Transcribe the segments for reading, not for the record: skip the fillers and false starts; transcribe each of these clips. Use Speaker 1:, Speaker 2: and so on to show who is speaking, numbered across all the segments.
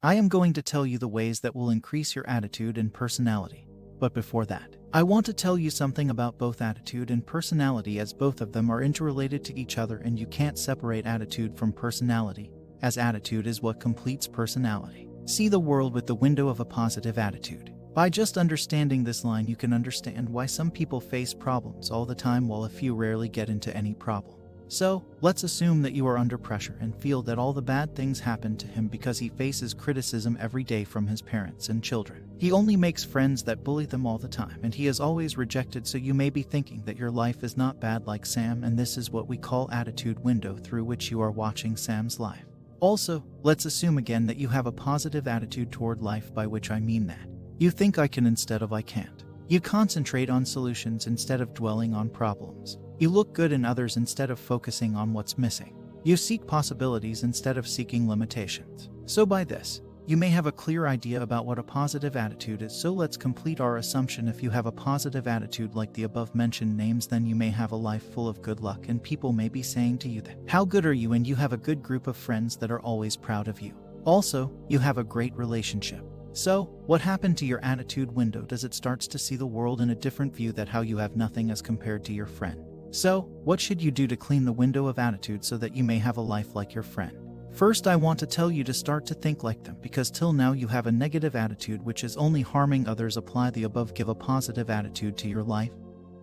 Speaker 1: I am going to tell you the ways that will increase your attitude and personality. But before that, I want to tell you something about both attitude and personality, as both of them are interrelated to each other and you can't separate attitude from personality, as attitude is what completes personality. See the world with the window of a positive attitude. By just understanding this line, you can understand why some people face problems all the time while a few rarely get into any problem. So, let's assume that you are under pressure and feel that all the bad things happen to him because he faces criticism every day from his parents and children. He only makes friends that bully them all the time, and he is always rejected, so you may be thinking that your life is not bad like Sam, and this is what we call attitude window through which you are watching Sam's life. Also, let's assume again that you have a positive attitude toward life, by which I mean that you think I can instead of I can't. You concentrate on solutions instead of dwelling on problems. You look good in others instead of focusing on what's missing. You seek possibilities instead of seeking limitations. So by this, you may have a clear idea about what a positive attitude is. So let's complete our assumption. If you have a positive attitude like the above mentioned names, then you may have a life full of good luck, and people may be saying to you that, how good are you? And you have a good group of friends that are always proud of you. Also, you have a great relationship. So, what happened to your attitude window? Does it starts to see the world in a different view, that how you have nothing as compared to your friend? So, what should you do to clean the window of attitude so that you may have a life like your friend? First, I want to tell you to start to think like them, because till now you have a negative attitude which is only harming others. Apply the above, give a positive attitude to your life,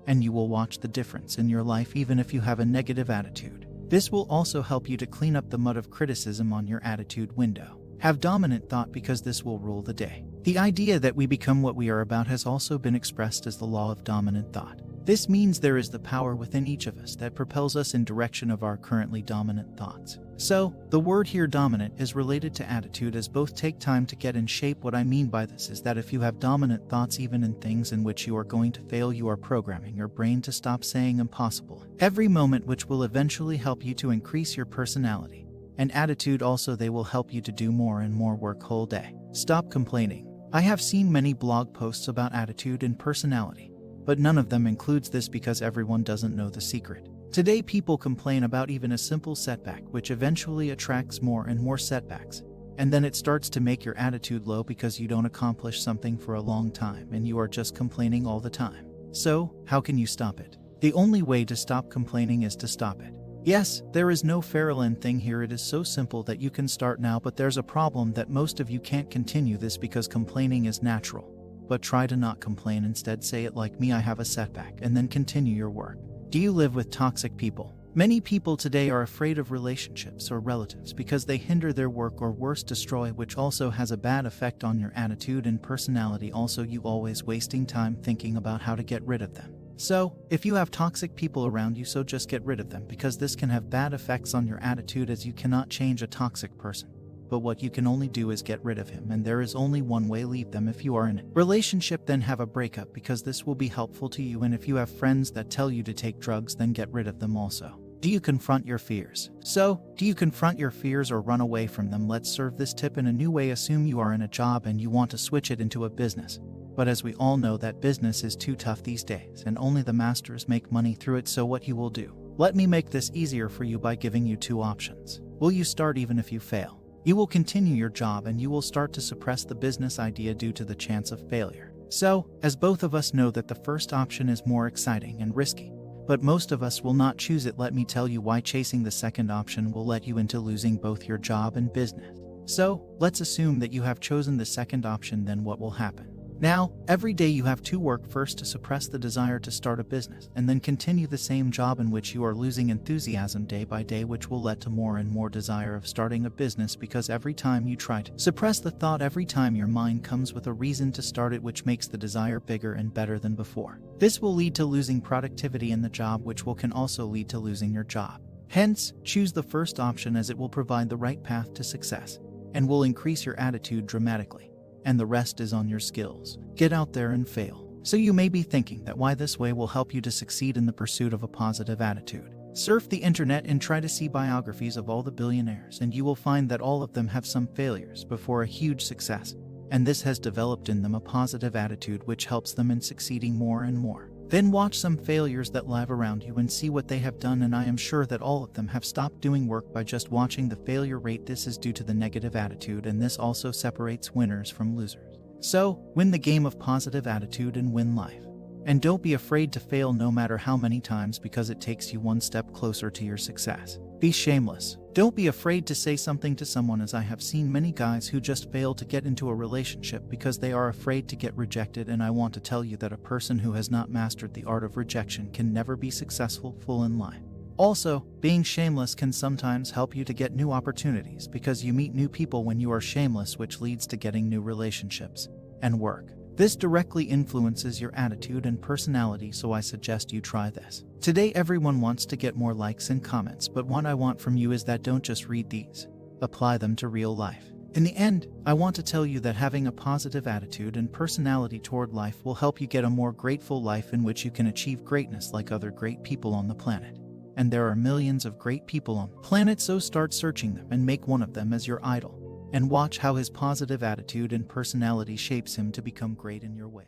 Speaker 1: and you will watch the difference in your life even if you have a negative attitude. This will also help you to clean up the mud of criticism on your attitude window. Have dominant thought, because this will rule the day. The idea that we become what we are about has also been expressed as the law of dominant thought. This means there is the power within each of us that propels us in direction of our currently dominant thoughts. So, the word here dominant is related to attitude, as both take time to get in shape. What I mean by this is that if you have dominant thoughts even in things in which you are going to fail, you are programming your brain to stop saying impossible every moment, which will eventually help you to increase your personality and attitude. Also, they will help you to do more and more work whole day. Stop complaining. I have seen many blog posts about attitude and personality, but none of them includes this because everyone doesn't know the secret. Today people complain about even a simple setback, which eventually attracts more and more setbacks, and then it starts to make your attitude low because you don't accomplish something for a long time and you are just complaining all the time. So, how can you stop it? The only way to stop complaining is to stop it. Yes, there is no Farrellin thing here. It is so simple that you can start now, but there's a problem that most of you can't continue this because complaining is natural. But try to not complain. Instead, say it like me: I have a setback, and then continue your work. Do you live with toxic people? Many people today are afraid of relationships or relatives because they hinder their work or worse, destroy, which also has a bad effect on your attitude and personality. Also, you always wasting time thinking about how to get rid of them. So, if you have toxic people around you, so just get rid of them, because this can have bad effects on your attitude, as you cannot change a toxic person. But what you can only do is get rid of him, and there is only one way: leave them. If you are in a relationship, then have a breakup, because this will be helpful to you. And if you have friends that tell you to take drugs, then get rid of them also. Do you confront your fears? So, do you confront your fears or run away from them? Let's serve this tip in a new way. Assume you are in a job and you want to switch it into a business. But as we all know, that business is too tough these days, and only the masters make money through it. So what you will do? Let me make this easier for you by giving you two options. Will you start even if you fail? You will continue your job and you will start to suppress the business idea due to the chance of failure. So, as both of us know that the first option is more exciting and risky, but most of us will not choose it. Let me tell you why. Chasing the second option will let you into losing both your job and business. So, let's assume that you have chosen the second option. Then what will happen? Now, every day you have to work first to suppress the desire to start a business, and then continue the same job in which you are losing enthusiasm day by day, which will lead to more and more desire of starting a business, because every time you try to suppress the thought, every time your mind comes with a reason to start it, which makes the desire bigger and better than before. This will lead to losing productivity in the job, which can also lead to losing your job. Hence, choose the first option, as it will provide the right path to success and will increase your attitude dramatically. And the rest is on your skills. Get out there and fail. So you may be thinking that why this way will help you to succeed in the pursuit of a positive attitude. Surf the internet and try to see biographies of all the billionaires, and you will find that all of them have some failures before a huge success. And this has developed in them a positive attitude which helps them in succeeding more and more. Then watch some failures that live around you and see what they have done, and I am sure that all of them have stopped doing work by just watching the failure rate. This is due to the negative attitude, and this also separates winners from losers. So, win the game of positive attitude and win life. And don't be afraid to fail no matter how many times, because it takes you one step closer to your success. Be shameless. Don't be afraid to say something to someone, as I have seen many guys who just fail to get into a relationship because they are afraid to get rejected, and I want to tell you that a person who has not mastered the art of rejection can never be successful in life. Also, being shameless can sometimes help you to get new opportunities, because you meet new people when you are shameless, which leads to getting new relationships and work. This directly influences your attitude and personality, so I suggest you try this. Today everyone wants to get more likes and comments, but what I want from you is that don't just read these. Apply them to real life. In the end, I want to tell you that having a positive attitude and personality toward life will help you get a more grateful life in which you can achieve greatness like other great people on the planet. And there are millions of great people on the planet, so start searching them and make one of them as your idol. And watch how his positive attitude and personality shapes him to become great in your way.